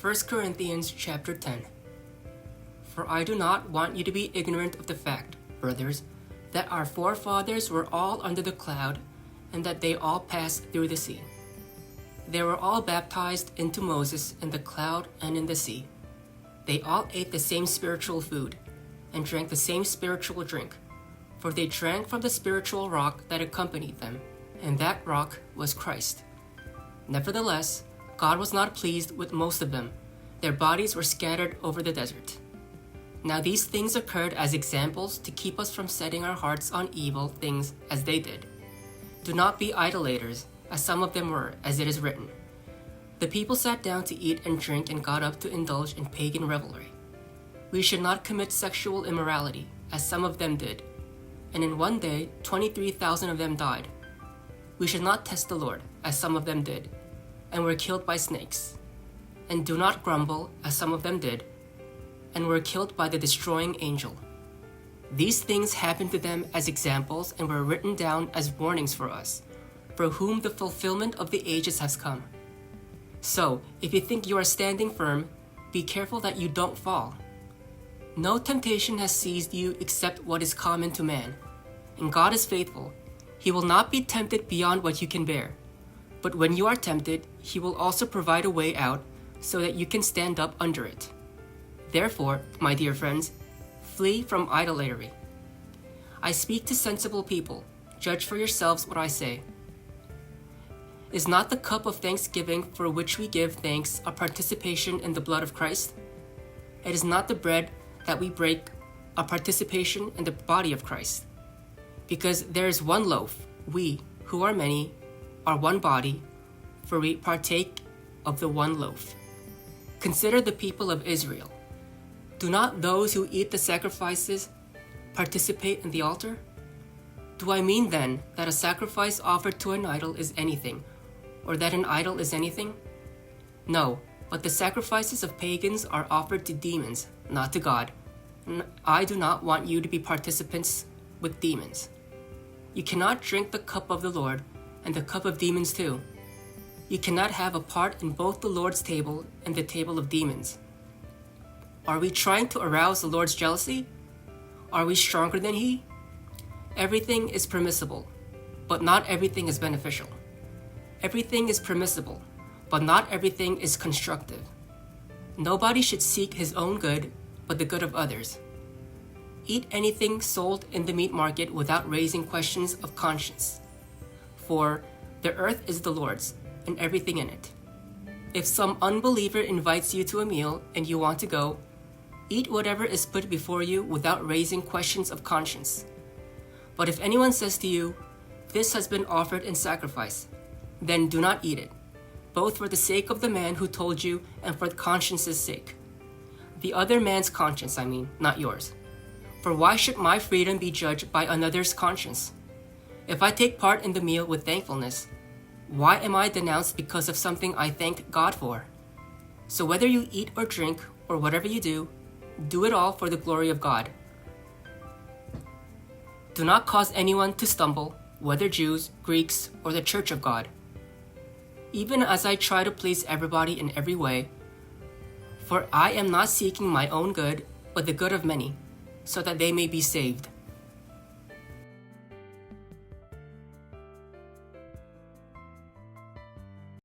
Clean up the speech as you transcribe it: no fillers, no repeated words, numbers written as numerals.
1 Corinthians chapter 10. For I do not want you to be ignorant of the fact, brothers, that our forefathers were all under the cloud, and that they all passed through the sea. They were all baptized into Moses in the cloud and in the sea. They all ate the same spiritual food, and drank the same spiritual drink, for they drank from the spiritual rock that accompanied them, and that rock was Christ. Nevertheless, God was not pleased with most of them. Their bodies were scattered over the desert. Now these things occurred as examples to keep us from setting our hearts on evil things as they did. Do not be idolaters, as some of them were, as it is written. The people sat down to eat and drink and got up to indulge in pagan revelry. We should not commit sexual immorality, as some of them did. And in one day, 23,000 of them died. We should not test the Lord, as some of them did, and were killed by snakes. And do not grumble, as some of them did, and were killed by the destroying angel. These things happened to them as examples and were written down as warnings for us, for whom the fulfillment of the ages has come. So, if you think you are standing firm, be careful that you don't fall. No temptation has seized you except what is common to man, and God is faithful. He will not be tempted beyond what you can bear. But when you are tempted, He will also provide a way out so that you can stand up under it. Therefore, my dear friends, flee from idolatry. I speak to sensible people. Judge for yourselves what I say. Is not the cup of thanksgiving for which we give thanks a participation in the blood of Christ? It is not the bread that we break a participation in the body of Christ. Because there is one loaf, we, who are many, are one body, for we partake of the one loaf. Consider the people of Israel. Do not those who eat the sacrifices participate in the altar? Do I mean then that a sacrifice offered to an idol is anything, or that an idol is anything? No, but the sacrifices of pagans are offered to demons, not to God. And I do not want you to be participants with demons. You cannot drink the cup of the Lord and the cup of demons too. You cannot have a part in both the Lord's table and the table of demons. Are we trying to arouse the Lord's jealousy? Are we stronger than He? Everything is permissible, but not everything is beneficial. Everything is permissible, but not everything is constructive. Nobody should seek his own good, but the good of others. Eat anything sold in the meat market without raising questions of conscience. For the earth is the Lord's, and everything in it. If some unbeliever invites you to a meal and you want to go, eat whatever is put before you without raising questions of conscience. But if anyone says to you, "This has been offered in sacrifice," then do not eat it, both for the sake of the man who told you and for conscience's sake. The other man's conscience, not yours. For why should my freedom be judged by another's conscience? If I take part in the meal with thankfulness, why am I denounced because of something I thank God for? So whether you eat or drink or whatever you do it all for the glory of God. Do not cause anyone to stumble, whether Jews, Greeks, or the church of God. Even as I try to please everybody in every way, for I am not seeking my own good, but the good of many, so that they may be saved.